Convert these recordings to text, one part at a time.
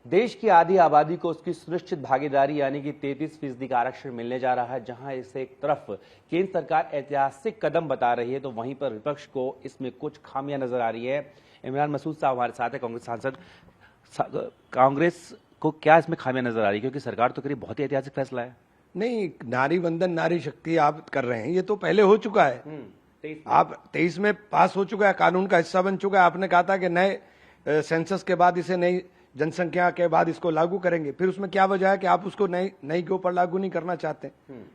देश की आधी आबादी को उसकी सुनिश्चित भागीदारी यानी कि 33% का आरक्षण मिलने जा रहा है। जहां इसे एक तरफ केंद्र सरकार ऐतिहासिक कदम बता रही है, तो वहीं पर विपक्ष को इसमें कुछ खामियां नजर आ रही है। इमरान मसूद साहब हमारे साथ है, कांग्रेस सांसद। कांग्रेस को क्या इसमें खामियां नजर आ रही है, क्योंकि सरकार तो करीब बहुत ही ऐतिहासिक फैसला है। नहीं, नारी वंदन नारी शक्ति आप कर रहे हैं, ये तो पहले हो चुका है। आप 23 में पास हो चुका है, कानून का हिस्सा बन चुका है। आपने कहा था कि नए सेंसस के बाद इसे नई जनसंख्या के बाद इसको लागू करेंगे। फिर उसमें क्या वजह है कि आप उसको नई के ऊपर लागू नहीं करना चाहते?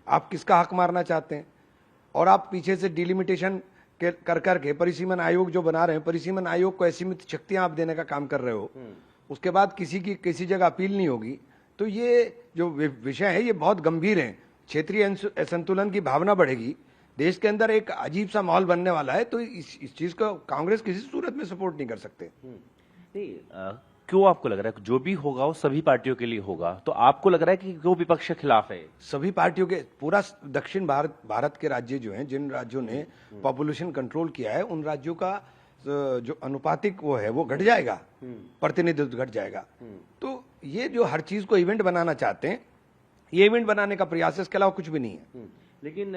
आप किसका हक मारना चाहते हैं? और आप पीछे से डिलिमिटेशन कर करके परिसीमन आयोग जो बना रहे हैं, परिसीमन आयोग को असीमित शक्तियां आप देने का काम कर रहे हो। उसके बाद किसी जगह अपील नहीं होगी। तो ये जो विषय है ये बहुत गंभीर है। क्षेत्रीय असंतुलन की भावना बढ़ेगी, देश के अंदर एक अजीब सा माहौल बनने वाला है। तो इस चीज को कांग्रेस किसी सूरत में सपोर्ट नहीं कर सकते। नहीं, क्यों आपको लग रहा है जो भी होगा वो सभी पार्टियों के लिए होगा? तो आपको लग रहा है कि क्यों विपक्ष के खिलाफ है? सभी पार्टियों के, पूरा दक्षिण भारत के राज्य जो हैं, जिन राज्यों ने पॉपुलेशन कंट्रोल किया है, उन राज्यों का जो अनुपातिक वो है वो घट जाएगा, प्रतिनिधित्व घट जाएगा। तो ये जो हर चीज को इवेंट बनाना चाहते हैं, ये इवेंट बनाने का प्रयास है, इसके अलावा कुछ भी नहीं है। लेकिन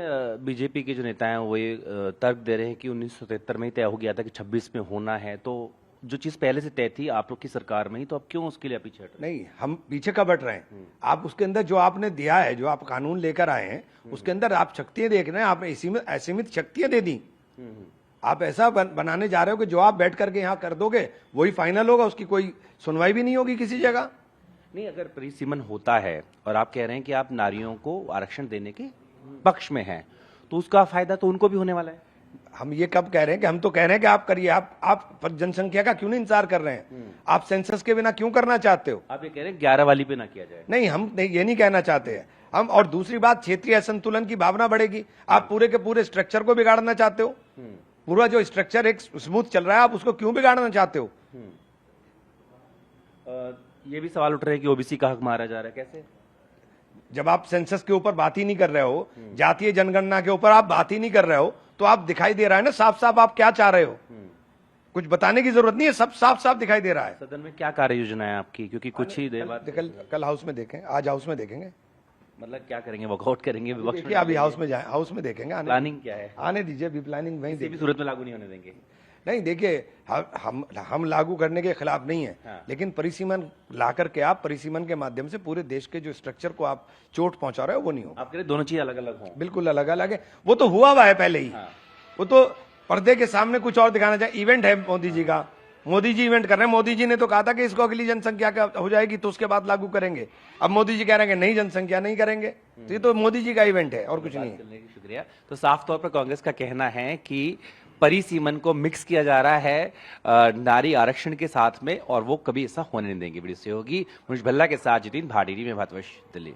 बीजेपी के जो नेता हैं वो ये तर्क दे रहे हैं कि 1973 में ही तय हो गया था कि 26 में होना है, तो जो चीज पहले से तय थी आप लोग की सरकार में ही, तो अब क्यों उसके लिए पीछे हट रहे हैं? नहीं, हम पीछे कब हट रहे हैं? आप उसके अंदर जो आपने दिया है, जो आप कानून लेकर आए हैं, उसके अंदर आप शक्तियां देख रहे हैं। आपने असीमित शक्तियां दे दी। आप ऐसा बनाने जा रहे हो कि जो आप बैठ करके यहाँ कर दोगे वही फाइनल होगा, उसकी कोई सुनवाई भी नहीं होगी किसी जगह। नहीं, अगर परिसीमन होता है और आप कह रहे हैं कि आप नारियों को आरक्षण देने के पक्ष में हैं, तो उसका फायदा तो उनको भी होने वाला है। हम ये कब कह रहे हैं कि हम तो कह रहे हैं कि आप करिए। आप जनसंख्या का क्यों नहीं इंतजार कर रहे हैं? आप सेंसस के बिना क्यों करना चाहते हो? आप ये कह रहे हैं 11 वाली पे ना किया जाए। नहीं, हम ये नहीं कहना चाहते हैं हम। और दूसरी बात, क्षेत्रीय असंतुलन की भावना बढ़ेगी। आप पूरे के पूरे स्ट्रक्चर को बिगाड़ना चाहते हो। पूरा जो स्ट्रक्चर एक स्मूथ चल रहा है, आप उसको क्यों बिगाड़ना चाहते हो? ये भी सवाल उठ रहे हैं कि ओबीसी का हक मारा जा रहा है। कैसे? जब आप सेंसस के ऊपर बात ही नहीं कर रहे हो, जातीय जनगणना के ऊपर आप बात ही नहीं कर रहे हो, तो आप दिखाई दे रहा है ना साफ साफ आप क्या चाह रहे हो। कुछ बताने की जरूरत नहीं है, सब साफ साफ दिखाई दे रहा है। सदन में क्या कार्य योजना है आपकी? क्योंकि कुछ ही देर बाद कल हाउस में देखें, आज हाउस में देखेंगे। मतलब क्या करेंगे? वॉकआउट करेंगे? विपक्ष में अभी हाउस में जाए, हाउस में देखेंगे। प्लानिंग क्या है? आने दीजिए, अभी प्लानिंग वहीं किसी भी सूरत में लागू नहीं होने देंगे। नहीं, देखिए, हम लागू करने के खिलाफ नहीं है। हाँ। लेकिन परिसीमन ला करके आप परिसीमन के माध्यम से पूरे देश के जो स्ट्रक्चर को आप चोट पहुंचा रहे हो वो नहीं हो। आप कह रहे दोनों चीज अलग अलग हो? बिल्कुल अलग अलग है। वो तो हुआ है पहले ही। हाँ। वो तो पर्दे के सामने कुछ और दिखाना चाहिए। इवेंट है मोदी जी का, मोदी जी इवेंट कर रहे हैं। मोदी जी ने तो कहा था कि इसको अगली जनसंख्या का हो जाएगी तो उसके बाद लागू करेंगे। अब मोदी जी कह रहे हैं कि नई जनसंख्या नहीं करेंगे। तो ये तो मोदी जी का इवेंट है और कुछ नहीं है। शुक्रिया। तो साफ तौर पर कांग्रेस का कहना है कि परिसीमन को मिक्स किया जा रहा है नारी आरक्षण के साथ में, और वो कभी ऐसा होने नहीं देंगे। वीडियो से होगी मुनीष भल्ला के साथ जितिन भाटीरी में, भारतवर्ष दिल्ली।